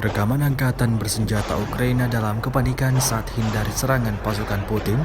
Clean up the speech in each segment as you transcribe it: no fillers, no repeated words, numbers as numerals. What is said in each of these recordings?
Rekaman angkatan bersenjata Ukraina dalam kepanikan saat hindari serangan pasukan Putin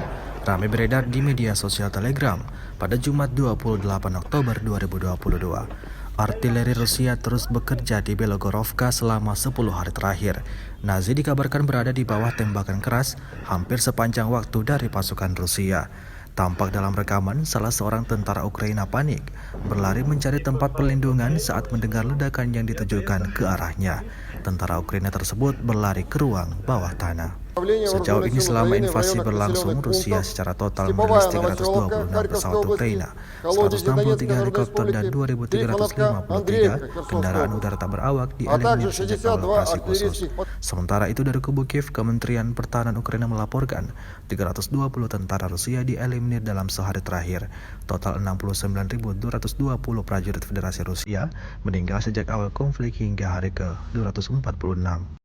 ramai beredar di media sosial Telegram pada Jumat 28 Oktober 2022. Artileri Rusia terus bekerja di Belogorovka selama 10 hari terakhir. Nazi dikabarkan berada di bawah tembakan keras hampir sepanjang waktu dari pasukan Rusia. Tampak dalam rekaman, salah seorang tentara Ukraina panik, berlari mencari tempat perlindungan saat mendengar ledakan yang ditujukan ke arahnya. Tentara Ukraina tersebut berlari ke ruang bawah tanah. Sejauh ini selama invasi berlangsung, Rusia secara total merilis 326 pesawat Ukraina, 163 helikopter dan 2.353 kendaraan udara tak berawak dieliminir sejak awal operasi khusus. Sementara itu dari kubu Kiev, Kementerian Pertahanan Ukraina melaporkan 320 tentara Rusia dieliminir dalam sehari terakhir. Total 69.220 prajurit Federasi Rusia meninggal sejak awal konflik hingga hari ke-246.